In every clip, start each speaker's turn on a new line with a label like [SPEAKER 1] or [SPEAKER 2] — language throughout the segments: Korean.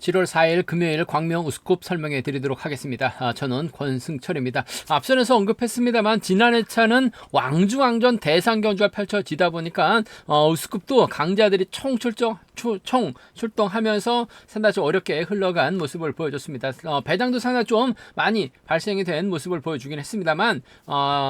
[SPEAKER 1] 7월 4일 금요일 광명 우스쿱 설명해 드리도록 하겠습니다. 저는 권승철입니다. 앞선에서 언급했습니다만 지난 회차는 왕중왕전 대상경주가 펼쳐지다 보니까 우스쿱도 강자들이 총 출동하면서 상당히 좀 어렵게 흘러간 모습을 보여줬습니다. 배당도 상당히 좀 많이 발생이 된 모습을 보여주긴 했습니다만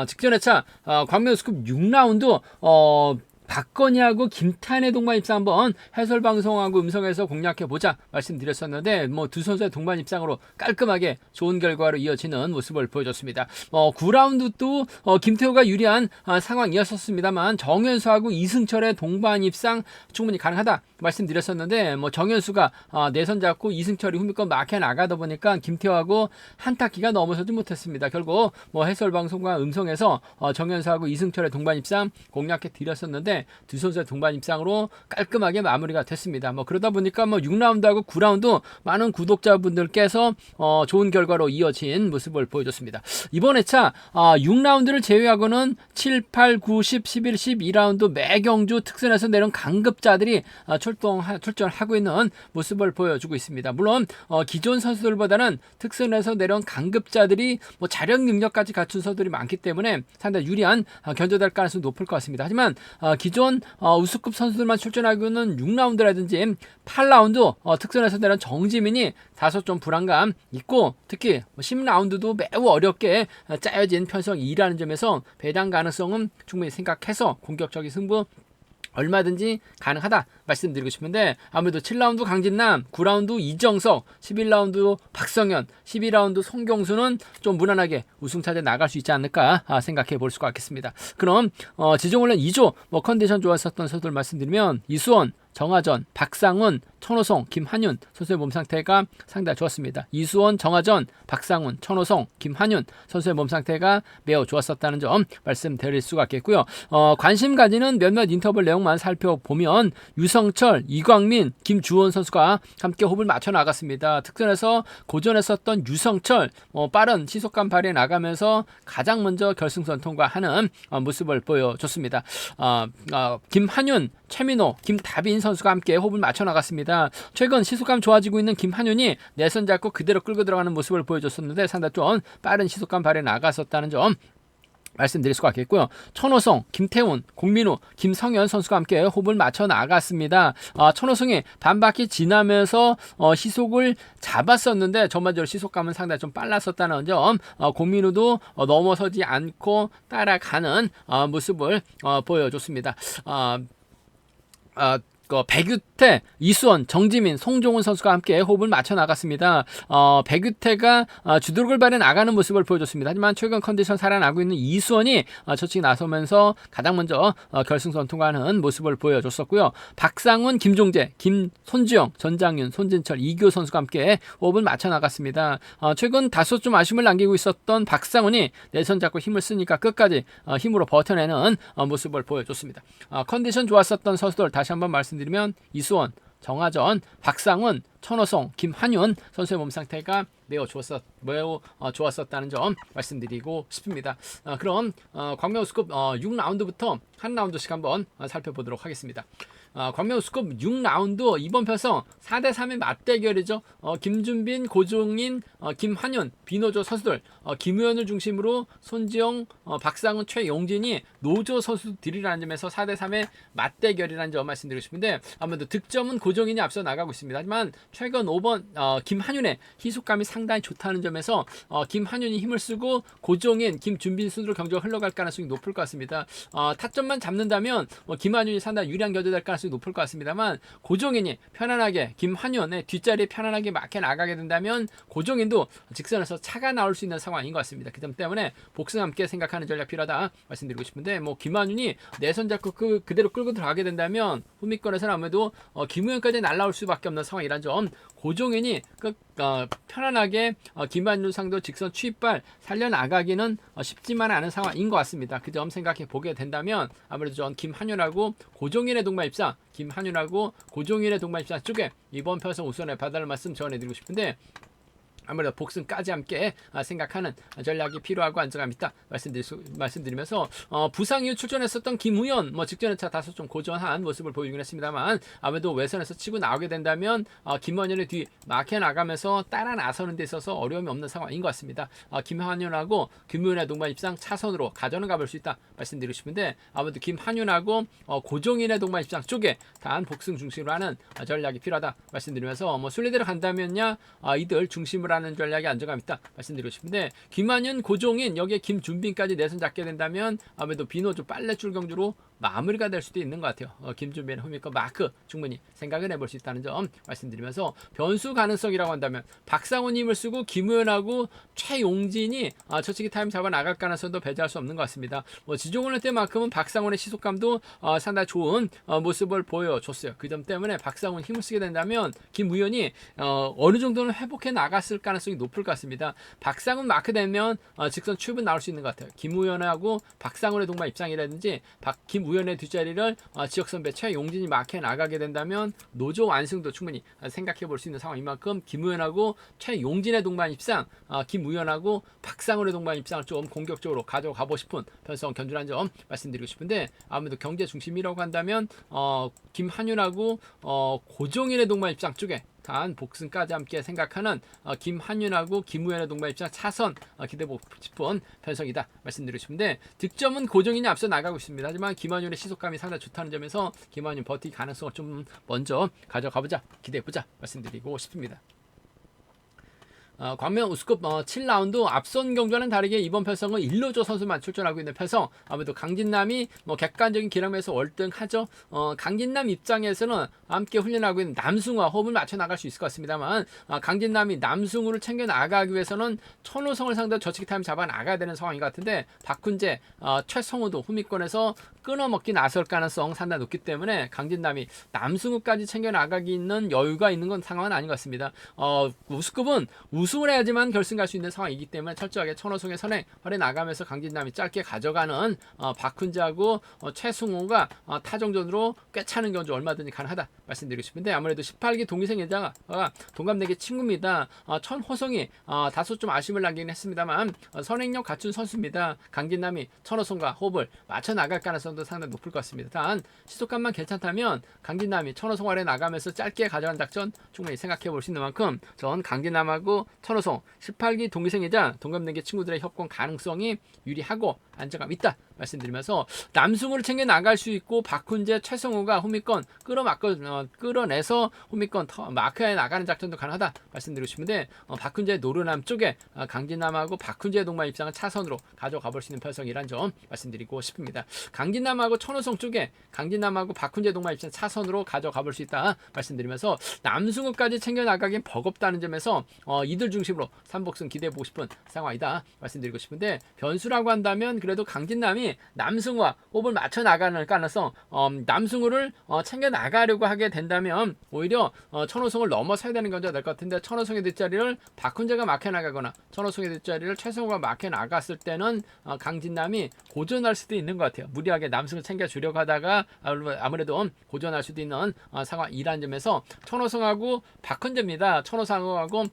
[SPEAKER 1] 직전 회차 광명 우스쿱 6라운드 박건희하고 김태환의 동반 입상 한번 해설 방송하고 음성에서 공략해보자 말씀드렸었는데 두 선수의 동반 입상으로 깔끔하게 좋은 결과로 이어지는 모습을 보여줬습니다. 9라운드도 김태호가 유리한 상황이었었습니다만 정현수하고 이승철의 동반 입상 충분히 가능하다 말씀드렸었는데 정현수가 내선 잡고 이승철이 후미권 막혀 나가다 보니까 김태호하고 한타키가 넘어서지 못했습니다. 결국 해설 방송과 음성에서 정현수하고 이승철의 동반 입상 공략해 드렸었는데 두 선수의 동반 입상으로 깔끔하게 마무리가 됐습니다. 그러다 보니까 6라운드하고 9라운드 많은 구독자분들께서 좋은 결과로 이어진 모습을 보여줬습니다. 이번 회차 6라운드를 제외하고는 7, 8, 9, 10, 11, 12라운드 매경주 특선에서 내려온 강급자들이 출전하고 있는 모습을 보여주고 있습니다. 물론 기존 선수들보다는 특선에서 내려온 강급자들이 자력 능력까지 갖춘 선수들이 많기 때문에 상당히 유리한 견제될 가능성이 높을 것 같습니다. 하지만 기존 우수급 선수들만 출전하고는 6라운드라든지 8라운드 특선에서 내려온 정지민이 다소 좀 불안감 있고 특히 10라운드도 매우 어렵게 짜여진 편성이라는 점에서 배당 가능성은 충분히 생각해서 공격적인 승부 얼마든지 가능하다 말씀드리고 싶은데 아무래도 7라운드 강진남, 9라운드 이정석, 11라운드 박성현, 12라운드 송경수는 좀 무난하게 우승차지에 나갈 수 있지 않을까 생각해 볼 수가 있겠습니다. 그럼 지정훈련 2조 컨디션 좋았었던 선수들 말씀드리면 이수원, 정하전, 박상훈, 천호성, 김한윤 선수의 몸 상태가 상당히 좋았습니다. 이수원, 정하전, 박상훈, 천호성, 김한윤 선수의 몸 상태가 매우 좋았었다는 점 말씀드릴 수가 있겠고요. 관심 가지는 몇몇 인터뷰 내용만 살펴보면 유성철, 이광민, 김주원 선수가 함께 호흡을 맞춰 나갔습니다. 특전에서 고전했었던 유성철 빠른 시속감 발휘해 나가면서 가장 먼저 결승선 통과하는 모습을 보여줬습니다. 김한윤, 최민호, 김다빈 선수가 함께 호흡을 맞춰 나갔습니다. 최근 시속감 좋아지고 있는 김한윤이 내선 잡고 그대로 끌고 들어가는 모습을 보여줬었는데 상당히 좀 빠른 시속감 발휘해 나갔었다는 점 말씀드릴 수가 있겠고요. 천호성, 김태훈, 공민우, 김성현 선수가 함께 호흡을 맞춰 나갔습니다. 천호성이 반바퀴 지나면서 시속을 잡았었는데 전반적으로 시속감은 상당히 좀 빨랐었다는 점, 공민우도 넘어서지 않고 따라가는 모습을 보여줬습니다. 백유태, 이수원, 정지민, 송종훈 선수가 함께 호흡을 맞춰 나갔습니다. 백유태가 주도력을 발휘해 나가는 모습을 보여줬습니다. 하지만 최근 컨디션 살아나고 있는 이수원이 저측 나서면서 가장 먼저 결승선 통과하는 모습을 보여줬었고요. 박상훈, 김종재, 손주영, 전장윤, 손진철, 이규 선수가 함께 호흡을 맞춰 나갔습니다. 최근 다소 좀 아쉬움을 남기고 있었던 박상훈이 내선 잡고 힘을 쓰니까 끝까지 힘으로 버텨내는 모습을 보여줬습니다. 컨디션 좋았었던 선수들 다시 한번 말씀드리면 이수원, 정하전, 박상훈, 천호성, 김한윤 선수의 몸 상태가 매우 좋았었다는 점 말씀드리고 싶습니다. 그럼 광명 우스쿱 6라운드부터 한 라운드씩 한번 살펴보도록 하겠습니다. 광명 우스쿱 6라운드 이번 편성 4대3의 맞대결이죠. 김준빈, 고종인, 김한윤, 비노조 선수들, 김우현을 중심으로 손지영, 박상훈, 최용진이 노조 선수들이라는 점에서 4대3의 맞대결이라는 점 말씀드리고 싶은데 아무래도 득점은 고종인이 앞서 나가고 있습니다. 하지만 최근 5번 김한윤의 희속감이 상당히 좋다는 점에서 김한윤이 힘을 쓰고 고종인, 김준빈 순으로 경기가 흘러갈 가능성이 높을 것 같습니다. 타점만 잡는다면 김한윤이 상당히 유리한 견제될 가능성이 높을 것 같습니다만 고종인이 편안하게 김한윤의 뒷자리에 편안하게 막혀 나가게 된다면 고종인도 직선에서 차가 나올 수 있는 상황인 것 같습니다. 그 점 때문에 복승 함께 생각하는 전략 필요하다 말씀드리고 싶은데 김한윤이 내선 잡고 그대로 끌고 들어가게 된다면 후미권에서는 아무래도 김우현까지 날라올 수밖에 없는 상황이란 점 고종인이 편안하게 김한윤 상도 직선 추입발 살려나가기는 쉽지만 않은 상황인 것 같습니다. 그 점 생각해 보게 된다면 아무래도 전 김한윤하고 고종인의 동반 입상 쪽에 이번 편성 우선에 받을 말씀 전해드리고 싶은데 아무래도 복승까지 함께 생각하는 전략이 필요하고 안정감 있다 말씀드리면서 부상 이후 출전했었던 김우현 직전에 차 다소 좀 고전한 모습을 보이긴 했습니다만 아무래도 외선에서 치고 나오게 된다면 김환윤의 뒤 막혀 나가면서 따라 나서는 데 있어서 어려움이 없는 상황인 것 같습니다. 김환윤하고 김우현의 동반 입상 차선으로 가져는 가볼 수 있다 말씀드리고 싶은데 아무래도 김환윤하고 고종인의 동반 입상 쪽에 단 복승 중심으로 하는 전략이 필요하다 말씀드리면서 순리대로 간다면야 이들 중심으로 하는 전략이 안정감 있다 말씀드리고 싶은데 김한윤, 고종인 여기에 김준빈까지 내선 잡게 된다면 아무래도 비노조 빨래줄 경주로 마무리가 될 수도 있는 것 같아요. 김준빈, 후미권, 마크 충분히 생각을 해볼 수 있다는 점 말씀드리면서 변수 가능성이라고 한다면 박상훈 힘을 쓰고 김우현하고 최용진이 저치기 타임 잡아 나갈 가능성도 배제할 수 없는 것 같습니다. 지종훈 때만큼은 박상훈의 시속감도 상당히 좋은 모습을 보여줬어요. 그 점 때문에 박상훈 힘을 쓰게 된다면 김우현이 어느 정도는 회복해 나갔을 가능성이 높을 것 같습니다. 박상훈 마크 되면 직선 출분 나올 수 있는 것 같아요. 김우현하고 박상훈의 동반 입장이라든지 김우현의 뒷자리를 지역선배 최용진이 마크해 나가게 된다면 노조 완승도 충분히 생각해 볼 수 있는 상황인 만큼 김우현하고 최용진의 동반 입상, 김우현하고 박상훈의 동반 입상을 좀 공격적으로 가져가고 싶은 편성 견준한 점 말씀드리고 싶은데 아무래도 경제 중심이라고 한다면 김한윤하고 고종인의 동반 입상 쪽에 단 복승까지 함께 생각하는 김한윤하고 김우현의 동반 입장 차선 기대보고 싶은 편성이다 말씀드리고 싶은데 득점은 고종인이 앞서 나가고 있습니다. 하지만 김한윤의 시속감이 상당히 좋다는 점에서 김한윤 버티기 가능성을 좀 먼저 가져가보자 기대해보자 말씀드리고 싶습니다. 광명 우스컵 7라운드 앞선 경주와는 다르게 이번 편성은 일로조 선수만 출전하고 있는 편성. 아무래도 강진남이 객관적인 기량에서 월등하죠. 강진남 입장에서는 함께 훈련하고 있는 남승우와 호흡을 맞춰 나갈 수 있을 것 같습니다만 강진남이 남승우를 챙겨 나가기 위해서는 천호성을 상대로 저치기 타임 잡아 나가야 되는 상황인 것 같은데 박훈재, 최성우도 후미권에서 끊어먹기 나설 가능성 상당히 높기 때문에 강진남이 남승우까지 챙겨 나가기 있는 여유가 있는 건 상황은 아닌 것 같습니다. 우스컵은 우승을 해야지만 결승 갈 수 있는 상황이기 때문에 철저하게 천호성의 선에 활에 나가면서 강진남이 짧게 가져가는 박훈재하고 최승호가 타정전으로 꿰차는 경주 얼마든지 가능하다 말씀드리고 싶은데 아무래도 18기 동기생 예자가 동갑내기 친구입니다. 천호성이 다소 좀 아쉬움을 남기긴 했습니다만 선행력 갖춘 선수입니다. 강진남이 천호성과 호흡을 맞춰 나갈 가능성도 상당히 높을 것 같습니다. 단 시속감만 괜찮다면 강진남이 천호성 활에 나가면서 짧게 가져간 작전 충분히 생각해 볼 수 있는 만큼 전 강진남하고 천호성 18기 동기생이자 동갑내기 친구들의 협공 가능성이 유리하고 안정감 있다 말씀드리면서 남승우를 챙겨 나갈 수 있고 박훈재, 최성우가 후미권 끌어내서 후미권 마크에 나가는 작전도 가능하다 말씀드리고 싶은데 박훈재 노르남 쪽에 강진남하고 박훈재의 동반 입장을 차선으로 가져가 볼 수 있는 편성이란 점 말씀드리고 싶습니다. 강진남하고 천호성 쪽에 강진남하고 박훈재 동반 입장 차선으로 가져가 볼 수 있다 말씀드리면서 남승우까지 챙겨 나가긴 버겁다는 점에서 이들 중심으로 3복승 기대해보고 싶은 상황이다 말씀드리고 싶은데 변수라고 한다면 그래도 강진남이 남승우와 호흡을 맞춰 나가는 가능성 남승우를 챙겨 나가려고 하게 된다면 오히려 천호성을 넘어서야 되는 경우가 될 것 같은데 천호성의 뒷자리를 박훈재가 막혀 나가거나 천호성의 뒷자리를 최성우가 막혀 나갔을 때는 강진남이 고전할 수도 있는 것 같아요. 무리하게 남승을 챙겨주려고 하다가 아무래도 고전할 수도 있는 상황이라는 점에서 천호성하고 박훈재입니다. 천호성하고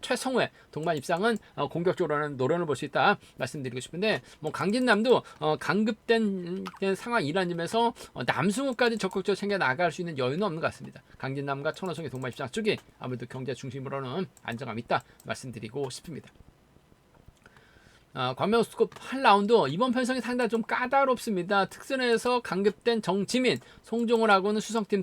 [SPEAKER 1] 최성우의 동반 입상은 공격적으로는 노련을 볼 수 있다 말씀드리고 싶은데 강진남도 강급된 상황이라는 점에서 남승우까지 적극적으로 챙겨 나갈 수 있는 여유는 없는 것 같습니다. 강진남과 천호성의 동반 입상 쪽이 아무래도 경제 중심으로는 안정감 있다 말씀드리고 싶습니다. 광명 우스컵 8라운드 이번 편성이 상당히 좀 까다롭습니다. 특선에서 강급된 정지민, 송종훈하고는 수성팀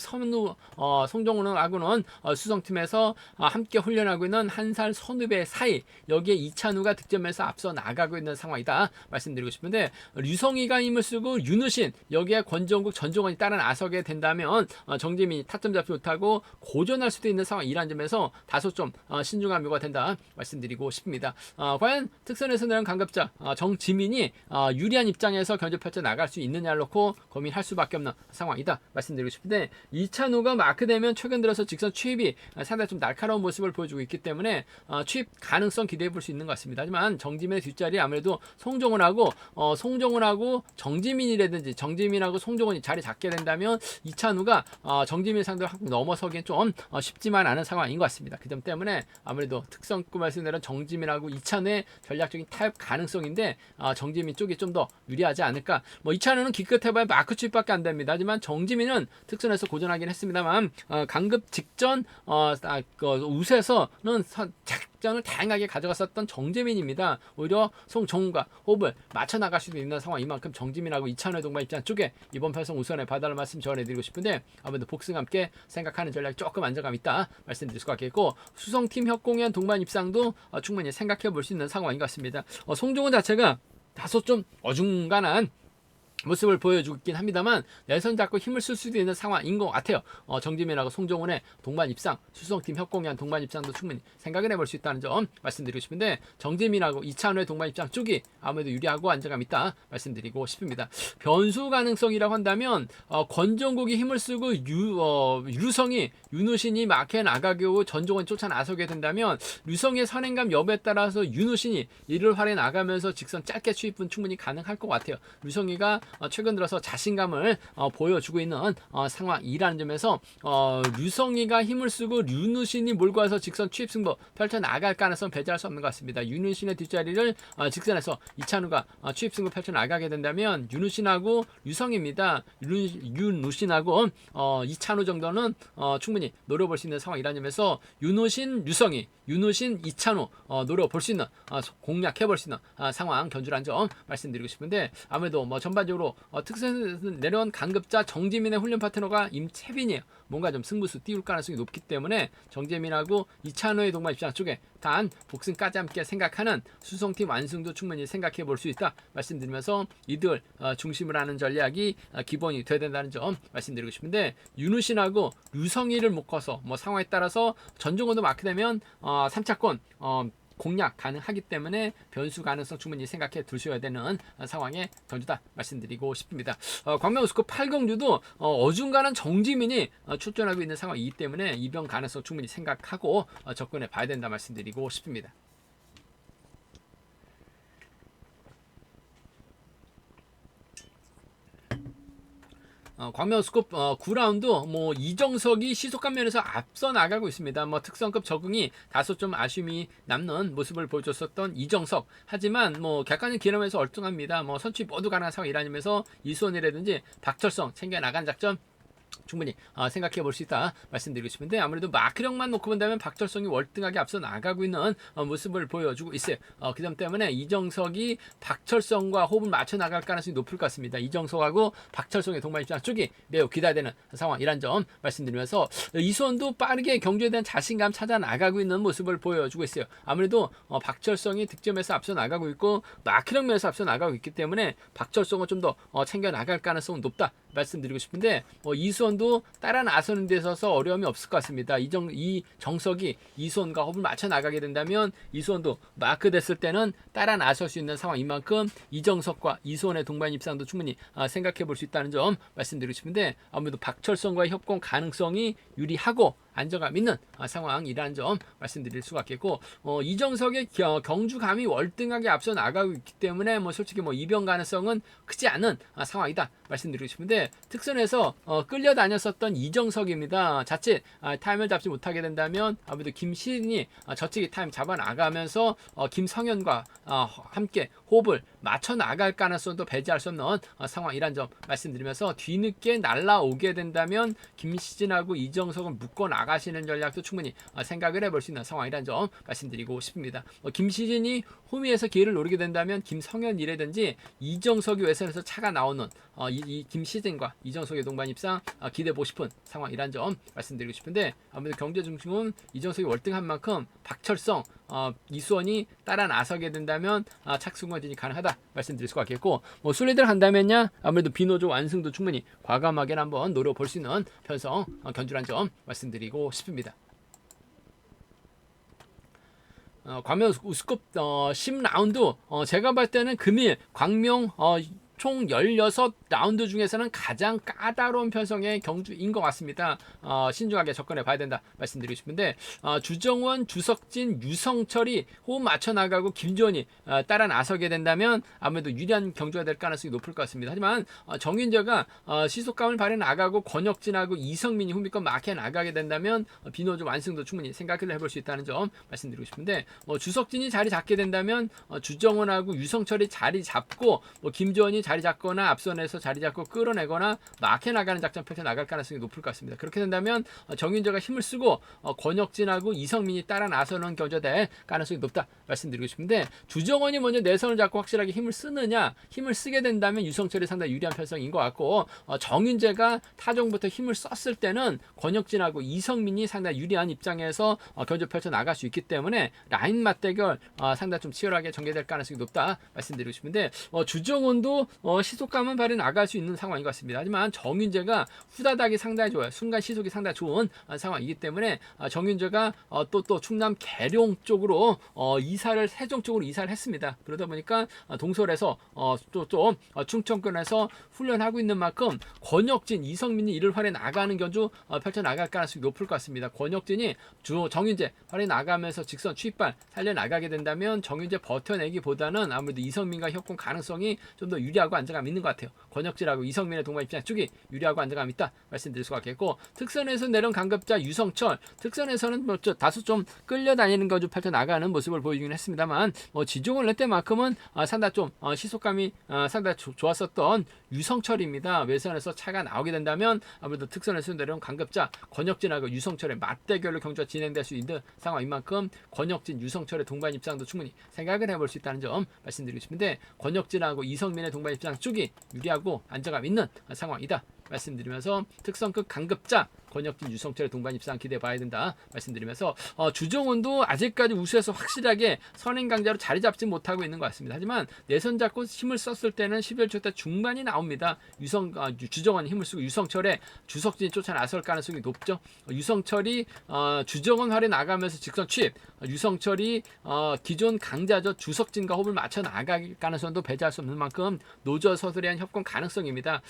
[SPEAKER 1] 송종훈하고는 수성팀에서 함께 훈련하고 있는 한살 선후배 사이 여기에 이찬우가 득점에서 앞서 나가고 있는 상황이다 말씀드리고 싶은데 류성희가 힘을 쓰고 윤우신 여기에 권정국, 전종원이 따라 나서게 된다면 정지민이 타점 잡지 못하고 고전할 수도 있는 상황이라는 점에서 다소 좀 신중한 묘가 된다 말씀드리고 싶습니다. 과연 특선에서 내는 강급 강급자 정지민이 유리한 입장에서 견제 펼쳐 나갈 수 있느냐를 놓고 고민할 수밖에 없는 상황이다 말씀드리고 싶은데, 이찬우가 마크되면 최근 들어서 직선 추입이 상당히 좀 날카로운 모습을 보여주고 있기 때문에 추입 가능성 기대해 볼 수 있는 것 같습니다. 하지만 정지민의 뒷자리 아무래도 송종훈하고 정지민이라든지 정지민하고 송종훈이 자리 잡게 된다면 이찬우가 정지민 상대로 한국 넘어서기엔 좀 쉽지만 않은 상황인 것 같습니다. 그 점 때문에 아무래도 특성급 말씀대로 정지민하고 이찬우의 전략적인 타협 가능성인데 정지민 쪽이 좀 더 유리하지 않을까. 뭐 이찬우는 기껏 해봐야 마크 추입밖에 안 됩니다. 하지만 정지민은 특선에서 고전하긴 했습니다만 강급 직전 우세에서는 작전을 다양하게 가져갔었던 정재민입니다. 오히려 송정훈과 호흡을 맞춰 나갈 수도 있는 상황. 이만큼 정지민하고 이찬우의 동반 입장 쪽에 이번 편성 우선에 봐달라는 말씀 전해드리고 싶은데, 아무래도 복승과 함께 생각하는 전략이 조금 안정감 있다 말씀드릴 수 같겠고, 수성팀 협공연 동반 입상도 충분히 생각해 볼 수 있는 상황인 것 같습니다. 송정훈 자체가 다소 좀 어중간한 모습을 보여주고 있긴 합니다만 내선 잡고 힘을 쓸 수도 있는 상황인 것 같아요. 정지민하고 송정훈의 동반 입상, 수성팀 협공연 동반 입상도 충분히 생각을 해볼 수 있다는 점 말씀드리고 싶은데, 정지민하고 이찬우의 동반 입상 쪽이 아무래도 유리하고 안정감 있다 말씀드리고 싶습니다. 변수 가능성이라고 한다면 권정국이 힘을 쓰고 류성이 윤우신이 마크에 나가고 전종원이 쫓아 나서게 된다면 류성의 선행감 여부에 따라서 윤우신이 이를 활에 나가면서 직선 짧게 추입은 충분히 가능할 것 같아요. 류성이가 최근 들어서 자신감을 보여주고 있는 상황이라는 점에서 류성이가 힘을 쓰고 윤우신이 몰고 와서 직선 추입 승부 펼쳐 나갈 가능성 배제할 수 없는 것 같습니다. 윤우신의 뒷자리를 직선에서 이찬우가 추입 승부 펼쳐 나가게 된다면 윤우신하고 류성입니다. 윤우신하고 이찬우 정도는 충분히 노려볼 수 있는 상황이라는 점에서 윤우신, 류성이, 윤우신, 이찬우 노려볼 수 있는 공략해 볼 수 있는 상황 견주란 점 말씀드리고 싶은데, 아무래도 뭐 전반적으로 특선에서 내려온 강급자 정지민의 훈련 파트너가 임채빈이에요. 뭔가 좀 승부수 띄울 가능성이 높기 때문에 정재민하고 이찬우의 동반 입장 쪽에 단 복승까지 함께 생각하는 수성팀 완승도 충분히 생각해 볼 수 있다 말씀드리면서, 이들 중심을 하는 전략이 기본이 돼야 된다는 점 말씀드리고 싶은데, 윤우신하고 류성희를 묶어서 뭐 상황에 따라서 전종원도 마크되면 3차권 공략 가능하기 때문에 변수 가능성 충분히 생각해 두셔야 되는 상황의 견주다 말씀드리고 싶습니다. 광명우스컵 8경주도 어중간한 정지민이 출전하고 있는 상황이기 때문에 이변 가능성 충분히 생각하고 접근해 봐야 된다 말씀드리고 싶습니다. 광명우스컵 9라운드 뭐 이정석이 시속감 면에서 앞서 나가고 있습니다. 뭐 특성급 적응이 다소 좀 아쉬움이 남는 모습을 보여줬었던 이정석, 하지만 뭐 객관적 기념에서 얼뚱합니다. 뭐 선취 모두 가능한 상황이라면서 이수원이라든지 박철성 챙겨 나간 작전 충분히 생각해 볼 수 있다 말씀드리고 싶은데, 아무래도 마크력만 놓고 본다면 박철성이 월등하게 앞서 나가고 있는 모습을 보여주고 있어요. 그 점 때문에 이정석이 박철성과 호흡을 맞춰 나갈 가능성이 높을 것 같습니다. 이정석하고 박철성의 동반 입장 쪽이 매우 기대되는 상황이란 점 말씀드리면서, 이수원도 빠르게 경주에 대한 자신감 찾아 나가고 있는 모습을 보여주고 있어요. 아무래도 박철성이 득점에서 앞서 나가고 있고 마크력 면에서 앞서 나가고 있기 때문에 박철성은 좀 더 챙겨 나갈 가능성은 높다 말씀드리고 싶은데, 이수원도 따라 나서는 데 있어서 어려움이 없을 것 같습니다. 이정석이 이수원과 호흡을 맞춰 나가게 된다면 이수원도 마크 됐을 때는 따라 나설 수 있는 상황인 만큼 이정석과 이수원의 동반 입상도 충분히 생각해 볼 수 있다는 점 말씀드리고 싶은데, 아무래도 박철성과의 협공 가능성이 유리하고 안정감 있는 상황이라는 점 말씀드릴 수가 있겠고, 이정석의 경주감이 월등하게 앞서 나가고 있기 때문에 뭐 솔직히 뭐 이변 가능성은 크지 않은 상황이다 말씀드리고 싶은데, 특선에서 끌려다녔었던 이정석입니다. 자칫 타임을 잡지 못하게 된다면 아무래도 김시진이 저쪽에 타임 잡아 나가면서 김성현과 함께 호흡을 맞춰 나갈 가능성도 배제할 수 없는 상황이란 점 말씀드리면서, 뒤늦게 날라오게 된다면 김시진하고 이정석을 묶어 나가시는 전략도 충분히 생각을 해볼 수 있는 상황이란 점 말씀드리고 싶습니다. 김시진이 호미에서 기회를 노리게 된다면 김성현이라든지 이정석이 외선에서 차가 나오는 이 김시진과 이정석의 동반 입상 기대해보고 싶은 상황이란 점 말씀드리고 싶은데, 아무래도 경제 중심은 이정석이 월등한 만큼 박철성, 이수원이 따라 나서게 된다면 착승권진이 가능하다 말씀드릴 수가 있겠고, 뭐 순리대로 한다면야 아무래도 비노조 완승도 충분히 과감하게 한번 노려볼 수 있는 편성 견주란 점 말씀드리고 싶습니다. 광명 우스컵 10라운드 제가 볼 때는 금일 광명 총 16라운드 중에서는 가장 까다로운 편성의 경주인 것 같습니다. 신중하게 접근해 봐야 된다 말씀드리고 싶은데 주정원, 주석진, 유성철이 호흡 맞춰 나가고 김주원이 따라 나서게 된다면 아무래도 유리한 경주가 될 가능성이 높을 것 같습니다. 하지만 정윤재가 시속감을 발휘 나가고 권혁진하고 이성민이 후미권 막혀 나가게 된다면 비노조 완승도 충분히 생각을 해볼 수 있다는 점 말씀드리고 싶은데 주석진이 자리 잡게 된다면 주정원하고 유성철이 자리 잡고 김주원이 자리 잡거나 앞선에서 자리 잡고 끌어내거나 막혀 나가는 작전 펼쳐 나갈 가능성이 높을 것 같습니다. 그렇게 된다면 정윤재가 힘을 쓰고 권혁진하고 이성민이 따라 나서는 경주가 될 가능성이 높다 말씀드리고 싶은데 주정원이 먼저 내선을 잡고 확실하게 힘을 쓰느냐 힘을 쓰게 된다면 유성철이 상당히 유리한 편성인 것 같고 정윤재가 타종부터 힘을 썼을 때는 권혁진하고 이성민이 상당히 유리한 입장에서 경주 펼쳐 나갈 수 있기 때문에 라인 맞대결 상당히 좀 치열하게 전개될 가능성이 높다 말씀드리고 싶은데 주정원도 시속감은 발휘 나갈 수 있는 상황인 것 같습니다. 하지만 정윤재가 후다닥이 상당히 좋아요. 순간 시속이 상당히 좋은 상황이기 때문에 정윤재가 또 충남 계룡 쪽으로 세종 쪽으로 이사를 했습니다. 그러다 보니까 동설에서 또 충청권에서 훈련하고 있는 만큼 권혁진, 이성민이 이를 활에 나가는 경주 펼쳐 나갈 가능성이 높을 것 같습니다. 권혁진이 정윤재 활에 나가면서 직선 추입발 살려 나가게 된다면 정윤재 버텨내기보다는 아무래도 이성민과 협공 가능성이 좀 더 유리하고 안정감 있는 것 같아요. 권혁진하고 이성민의 동반 입장 쪽이 유리하고 안정감 있다 말씀드릴 수가 있겠고 특선에서 내려온 강급자 유성철 특선에서는 다소 좀 끌려다니는 거좀 펼쳐 나가는 모습을 보이긴 했습니다만 지종을 낼 때만큼은 상당히 좀 시속감이 상당히 좋았었던 유성철입니다. 외선에서 차가 나오게 된다면 아무래도 특선에서 내려온 강급자 권혁진하고 유성철의 맞대결로 경주가 진행될 수 있는 상황인 만큼 권혁진, 유성철의 동반 입장도 충분히 생각을 해볼 수 있다는 점 말씀드리고 싶은데 권혁진하고 이성민의 동반 입장 쪽이 유리하고 안정감 있는 상황이다 말씀드리면서 특성급 강급자 권혁진, 유성철의 동반 입상 기대해 봐야 된다 말씀드리면서 주정원도 아직까지 우수에서 확실하게 선행 강자로 자리 잡지 못하고 있는 것 같습니다. 하지만 내선 잡고 힘을 썼을 때는 11초 대 중반이 나옵니다. 주정원이 힘을 쓰고 유성철의 주석진이 쫓아 나설 가능성이 높죠. 유성철이 주정원 활에 나가면서 직선 취입 유성철이 기존 강자죠. 주석진과 호흡을 맞춰 나갈 가능성도 배제할 수 없는 만큼 노저 서술에 협공 가능성입니다.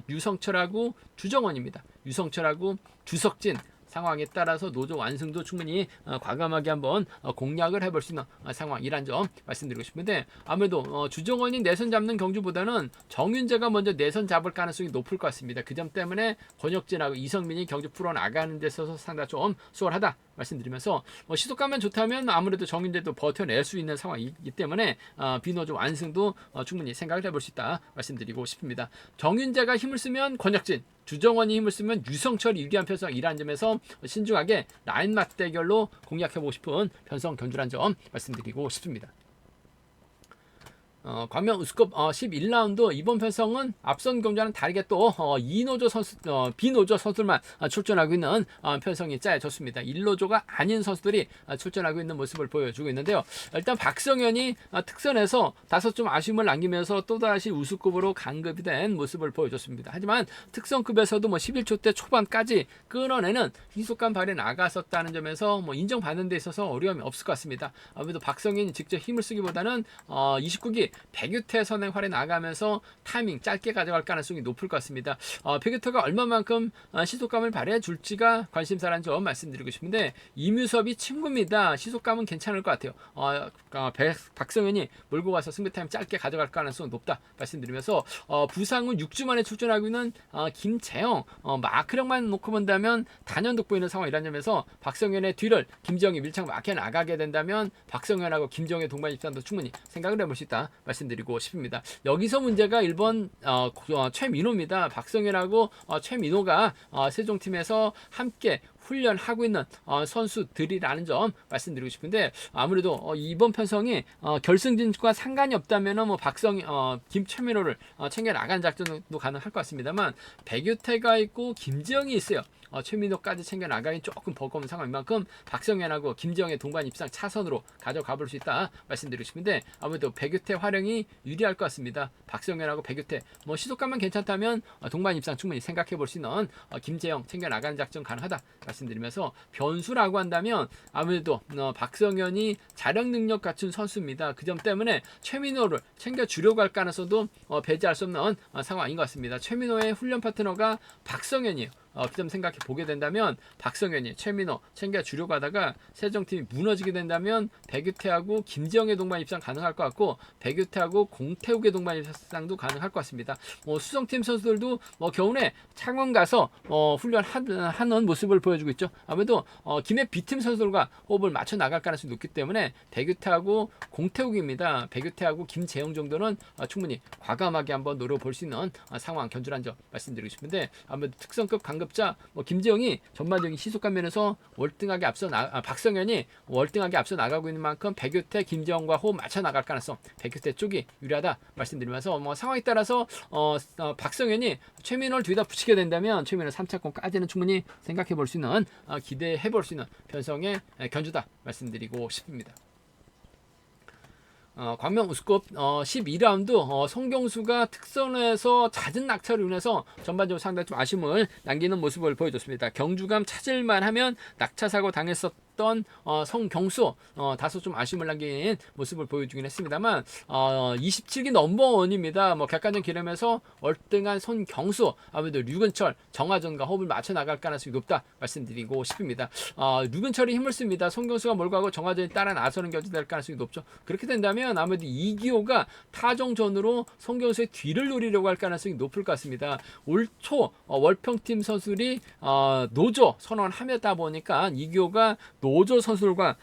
[SPEAKER 1] 유성철하고 주정원입니다. 유성철하고 주석진 상황에 따라서 노조 완승도 충분히 과감하게 한번 공략을 해볼 수 있는 상황이란 점 말씀드리고 싶은데 아무래도 주정원이 내선 잡는 경주보다는 정윤재가 먼저 내선 잡을 가능성이 높을 것 같습니다. 그 점 때문에 권혁진하고 이성민이 경주 풀어나가는 데 있어서 상당히 좀 수월하다 말씀드리면서 시속감만 좋다면 아무래도 정윤재도 버텨낼 수 있는 상황이기 때문에 비노조 완승도 충분히 생각을 해볼 수 있다 말씀드리고 싶습니다. 정윤재가 힘을 쓰면 권혁진 주정원이 힘을 쓰면 유성철이 유리한 편성이라는 점에서 신중하게 라인 맞대결로 공략해보고 싶은 편성 경주란 점 말씀드리고 싶습니다. 광명 우스컵 11라운드 이번 편성은 앞선 경주와는 다르게 또 비노조 선수들만 출전하고 있는 편성이 짜여졌습니다. 1노조가 아닌 선수들이 출전하고 있는 모습을 보여주고 있는데요. 일단 박성현이 특선에서 다소 좀 아쉬움을 남기면서 또다시 우수급으로 강급이 된 모습을 보여줬습니다. 하지만 특선급에서도 11초 대 초반까지 끌어내는 희속감 발휘 나갔었다는 점에서 인정받는 데 있어서 어려움이 없을 것 같습니다. 아무래도 박성현이 직접 힘을 쓰기보다는 29기 백유태 선행 활에 나가면서 타이밍 짧게 가져갈 가능성이 높을 것 같습니다. 백유태가 얼마만큼 시속감을 발휘해 줄지가 관심사라는 점 말씀드리고 싶은데 이뮤섭이 친구입니다. 시속감은 괜찮을 것 같아요. 박성현이 몰고 가서 승부 타임 짧게 가져갈 가능성이 높다 말씀드리면서 부상 후 6주 만에 출전하고 있는 김재영 마크력만 놓고 본다면 단연 돋보이는 상황이라는 점에서 박성현의 뒤를 김지영이 밀착 막혀 나가게 된다면 박성현하고 김지영의 동반 입장도 충분히 생각을 해볼 수 있다 말씀드리고 싶습니다. 여기서 문제가 1번 최민호입니다. 박성현하고 최민호가 세종팀에서 함께 훈련하고 있는 선수들이라는 점 말씀드리고 싶은데 아무래도 이번 편성이 결승 진출과 상관이 없다면 최민호를 챙겨 나가는 작전도 가능할 것 같습니다만 백유태가 있고 김지영이 있어요. 최민호까지 챙겨 나가기 조금 버거운 상황인 만큼 박성현하고 김지영의 동반 입상 차선으로 가져가 볼 수 있다 말씀드리고 싶은데 아무래도 백유태 활용이 유리할 것 같습니다. 박성현하고 백유태 시속감만 괜찮다면 동반 입상 충분히 생각해 볼 수 있는 김재영 챙겨 나가는 작전 가능하다 말씀 말씀드리면서 변수라고 한다면 아무래도 박성현이 자력 능력 갖춘 선수입니다. 그 점 때문에 최민호를 챙겨주려고 할 가능성도 배제할 수 없는 상황인 것 같습니다. 최민호의 훈련 파트너가 박성현이에요. 그 점 생각해 보게 된다면 박성현이 최민호 챙겨주려고 하다가 세종팀이 무너지게 된다면 백유태하고 김지영의 동반 입상 가능할 것 같고 백유태하고 공태욱의 동반 입상도 가능할 것 같습니다. 수성팀 선수들도 겨울에 창원 가서 훈련하는 모습을 보여주고 있죠. 아무래도 김해 B팀 선수들과 호흡을 맞춰 나갈 가능성이 높기 때문에 백유태하고 공태욱입니다. 백유태하고 김재영 정도는 충분히 과감하게 한번 노려볼 수 있는 상황 견주란 점 말씀드리고 싶은데 아무래도 특성급 강급자 김재영이 전반적인 시속감 면에서 월등하게 박성현이 월등하게 앞서 나가고 있는 만큼 백유태, 김재영과 호흡 맞춰 나갈 가능성 백유태 쪽이 유리하다 말씀드리면서 상황에 따라서 박성현이 최민호를 둘 다 붙이게 된다면 최민호 3차권까지는 충분히 생각해 볼 수 있는 기대해 볼 수 있는 편성의 견주다 말씀드리고 싶습니다. 광명 우스컵 12라운드 송경수가 특선에서 잦은 낙차로 인해서 전반적으로 상당히 좀 아쉬움을 남기는 모습을 보여줬습니다. 경주감 찾을만 하면 낙차 사고 당했었던 송경수 다소 좀 아쉬움을 남긴 모습을 보여주긴 했습니다만 27기 넘버원입니다. 객관적 기름에서 월등한 손경수 아무래도 류근철 정하전과 호흡을 맞춰 나갈 가능성이 높다 말씀드리고 싶습니다. 류근철이 힘을 씁니다. 송경수가 몰고 가고 정하전이 따라 나서는 경주 될 가능성이 높죠. 그렇게 된다면 아무래도 이기호가 타종전으로 송경수의 뒤를 노리려고 할 가능성이 높을 것 같습니다. 올 초 월평팀 선수들이 노조 선언을 하다 보니까 이기호가 노조 선수들과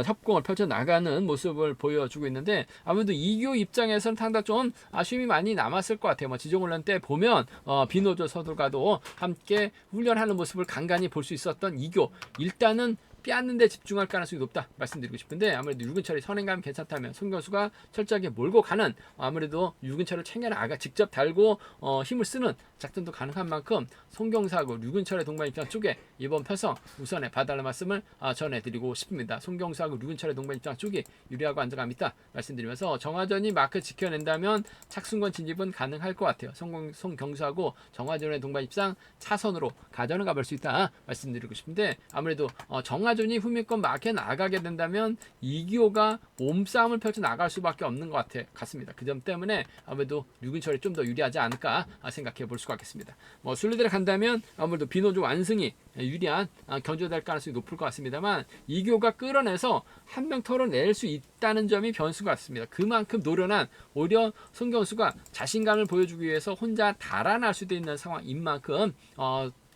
[SPEAKER 1] 협공을 펼쳐 나가는 모습을 보여주고 있는데 아무래도 이기호 입장에서는 상당히 좀 아쉬움이 많이 남았을 것 같아요. 지종훈련 때 보면 비노조 선수들과도 함께 훈련하는 모습을 간간히 볼 수 있었던 이기호 일단은 빼앗는 데 집중할 가능성이 높다 말씀드리고 싶은데 아무래도 유근철이 선행감이 괜찮다면 송경수가 철저하게 몰고 가는 아무래도 유근철을 챙겨나가 직접 달고 힘을 쓰는 작전도 가능한 만큼 송경수하고 유근철의 동반 입장 쪽에 이번 편성 우선에 봐달라는 말씀을 전해드리고 싶습니다. 송경수하고 유근철의 동반 입장 쪽이 유리하고 안정감 있다 말씀드리면서 정하전이 마크 지켜낸다면 착순권 진입은 가능할 것 같아요. 송경수하고 정하전의 동반 입상 차선으로 가전을 가볼 수 있다 말씀드리고 싶은데 아무래도 정하전이 후미권 마크에 나가게 된다면 이기호가 몸싸움을 펼쳐 나갈 수밖에 없는 것 같습니다. 그 점 때문에 아무래도 유근철이 좀 더 유리하지 않을까 생각해 볼 수가 있겠습니다. 순리대로 간다면 아무래도 비노조 완승이 유리한 견주가 될 가능성이 높을 것 같습니다만 이기호가 끌어내서 한 명 털어낼 수 있다는 점이 변수가 같습니다. 그만큼 노련한 오히려 송경수가 자신감을 보여주기 위해서 혼자 달아날 수도 있는 상황인 만큼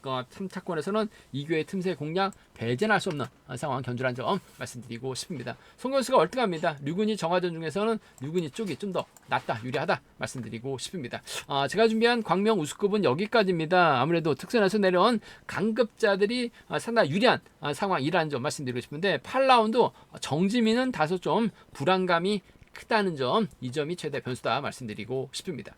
[SPEAKER 1] 3차권에서는 이교의 틈새 공략 배제는 할 수 없는 상황 견주란 점 말씀드리고 싶습니다. 송경수가 월등합니다. 류근희 정하전 중에서는 류근희 쪽이 좀 더 낫다 유리하다 말씀드리고 싶습니다. 제가 준비한 광명 우스컵은 여기까지입니다. 아무래도 특선에서 내려온 강급자들이 상당히 유리한 상황이라는 점 말씀드리고 싶은데 8라운드 정지민은 다소 좀 불안감이 크다는 점 이 점이 최대 변수다 말씀드리고 싶습니다.